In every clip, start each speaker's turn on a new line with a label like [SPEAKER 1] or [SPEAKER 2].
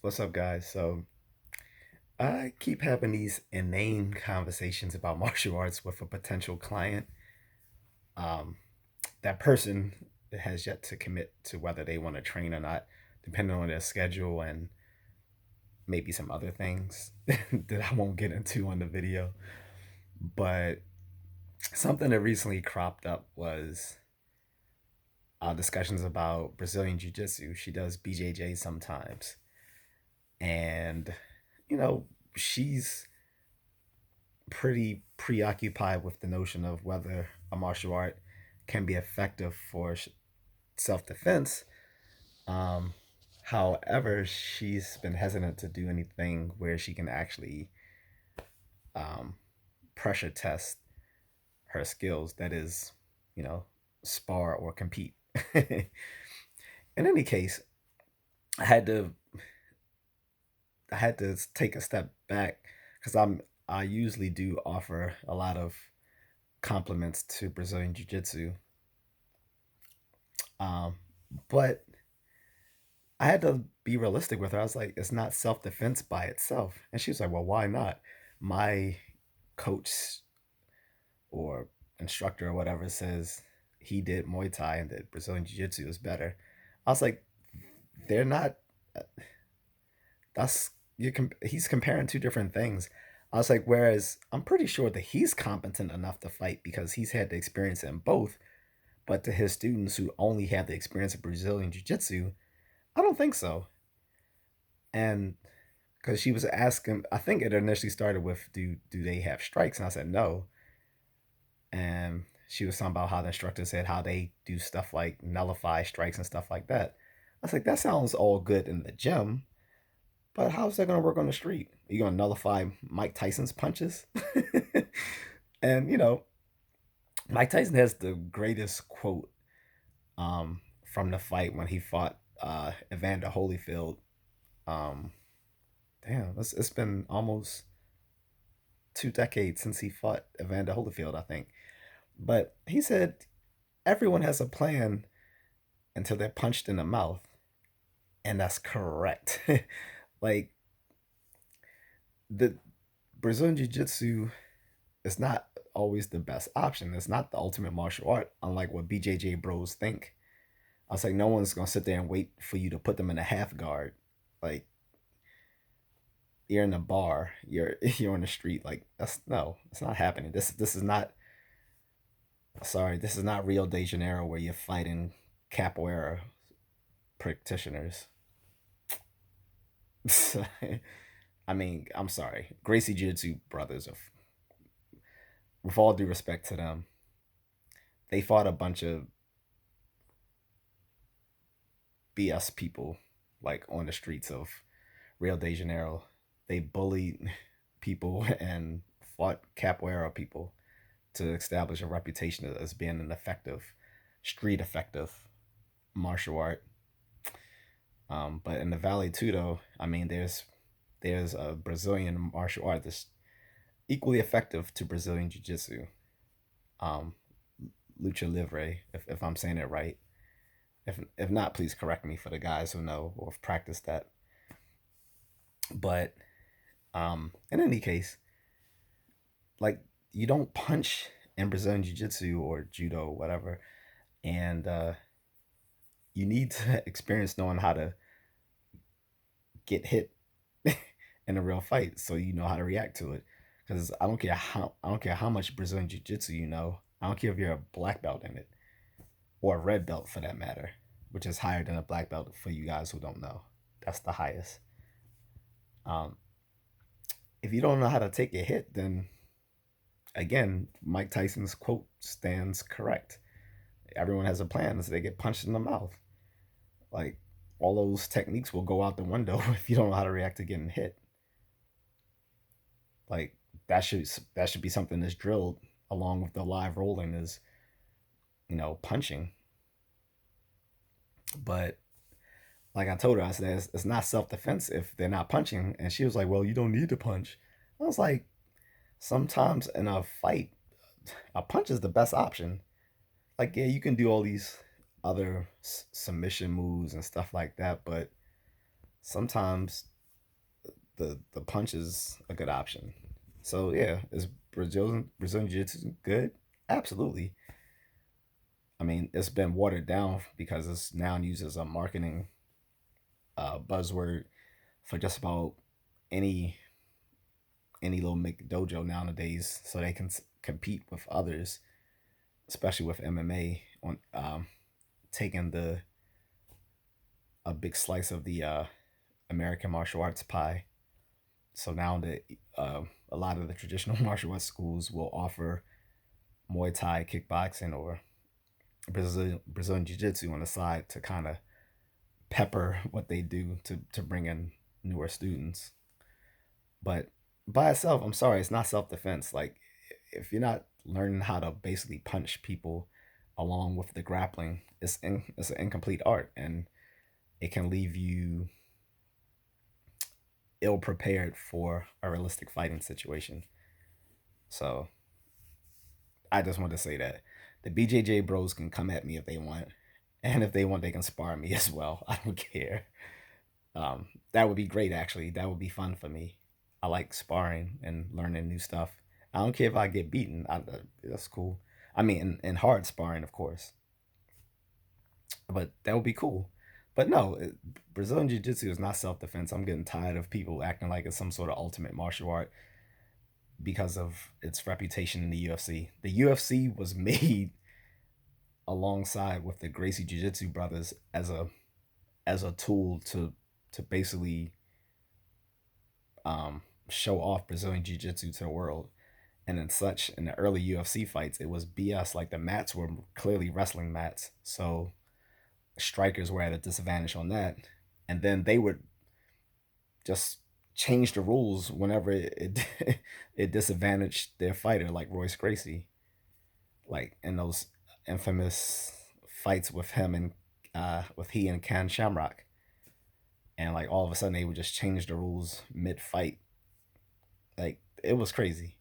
[SPEAKER 1] What's up, guys? So I keep having these inane conversations about martial arts with a potential client. Um, that person has yet to commit to whether they want to train or not, depending on their schedule and maybe some other things that I won't get into on the video. But something that recently cropped up was discussions about Brazilian Jiu Jitsu. She does BJJ sometimes. And, you know, she's pretty preoccupied with the notion of whether a martial art can be effective for self defense. Um, However, she's been hesitant to do anything where she can actually um, pressure test her skills, that is, you know, spar or compete. In any case, I had to I had to take a step back because I usually do offer a lot of compliments to Brazilian Jiu Jitsu. Um, but I had to be realistic with her. I was like, it's not self defense by itself. And she was like, well, why not? My coach or instructor or whatever says he did Muay Thai and that Brazilian Jiu Jitsu is better. I was like, they're not, that's, he's comparing two different things. I was like, whereas I'm pretty sure that he's competent enough to fight because he's had the experience in both. But to his students who only have the experience of Brazilian Jiu Jitsu, I don't think so. And because she was asking, I think it initially started with, do they have strikes? And I said no. And she was talking about how the instructor said how they do stuff like nullify strikes and stuff like that. I was like, that sounds all good in the gym, but how's that going to work on the street? Are you going to nullify Mike Tyson's punches? And Mike Tyson has the greatest quote from the fight when he fought Evander Holyfield. Um, Damn, it's been almost 2 decades since he fought Evander Holyfield, I think. But he said everyone has a plan until they're punched in the mouth, and that's correct. Like the Brazilian Jiu Jitsu is not always the best option. It's not the ultimate martial art, unlike what BJJ bros think. I was like, no one's gonna sit there and wait for you to put them in a half guard. Like you're in a bar, you're on the street. Like that's no, it's not happening. This is not. Sorry, this is not Rio de Janeiro where you're fighting capoeira practitioners. I mean, I'm sorry, Gracie Jiu-Jitsu brothers. With all due respect to them, they fought a bunch of BS people like on the streets of Rio de Janeiro. They bullied people and fought capoeira people to establish a reputation as being an effective, street effective martial art. But in the Valley too, though, I mean, there's a Brazilian martial art that's equally effective to Brazilian Jiu Jitsu, um, lucha livre, if I'm saying it right. If not, please correct me for the guys who know or have practiced that. But in any case, like you don't punch in Brazilian Jiu Jitsu or Judo, whatever, and you need to experience knowing how to get hit in a real fight, so you know how to react to it. Because I don't care how much Brazilian Jiu Jitsu you know. I don't care if you're a black belt in it or a red belt for that matter, which is higher than a black belt for you guys who don't know. That's the highest. Um, if you don't know how to take a hit, then again, Mike Tyson's quote stands correct. Everyone has a plan, so they get punched in the mouth. Like all those techniques will go out the window if you don't know how to react to getting hit. Like that should be something that's drilled along with the live rolling is punching. But like I told her, I said it's not self defense if they're not punching, and she was like, "Well, you don't need to punch." I was like, sometimes in a fight, a punch is the best option. Like yeah, you can do all these other submission moves and stuff like that, but sometimes the punch is a good option. So yeah, is Brazilian Jiu-Jitsu good? Absolutely. I mean, it's been watered down because it's now used as a marketing buzzword for just about any any little dojo nowadays, so they can compete with others, especially with MMA on taking the a big slice of the American martial arts pie. So now that a lot of the traditional martial arts schools will offer Muay Thai, kickboxing, or Brazilian Jiu Jitsu on the side to kind of pepper what they do to bring in newer students. But by itself, I'm sorry, it's not self defense. Like, if you're not learning how to basically punch people along with the grappling, it's an incomplete art, and it can leave you ill prepared for a realistic fighting situation. So I just want to say that the BJJ bros can come at me if they want, and if they want, they can spar me as well. I don't care. That would be great, actually. That would be fun for me. I like sparring and learning new stuff. I don't care if I get beaten. That's cool. I mean, in hard sparring, of course, but that would be cool. But no, Brazilian Jiu Jitsu is not self defense. I'm getting tired of people acting like it's some sort of ultimate martial art because of its reputation in the UFC. The UFC was made alongside with the Gracie Jiu Jitsu brothers as a tool to basically show off Brazilian Jiu Jitsu to the world. And in such, in the early UFC fights, it was BS. Like, the mats were clearly wrestling mats, so strikers were at a disadvantage on that. And then they would just change the rules whenever it disadvantaged their fighter, like Royce Gracie, like in those infamous fights with him and with he and Ken Shamrock. And like all of a sudden they would just change the rules mid fight. Like, it was crazy.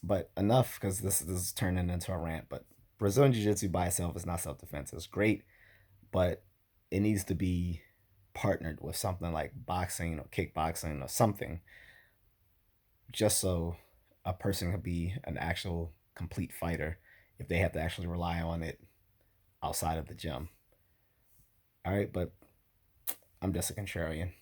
[SPEAKER 1] But enough, because this is turning into a rant. But Brazilian Jiu Jitsu by itself is not self defense. It's great, but it needs to be partnered with something like boxing or kickboxing or something, just so a person can be an actual complete fighter if they have to actually rely on it outside of the gym. All right, but I'm just a contrarian.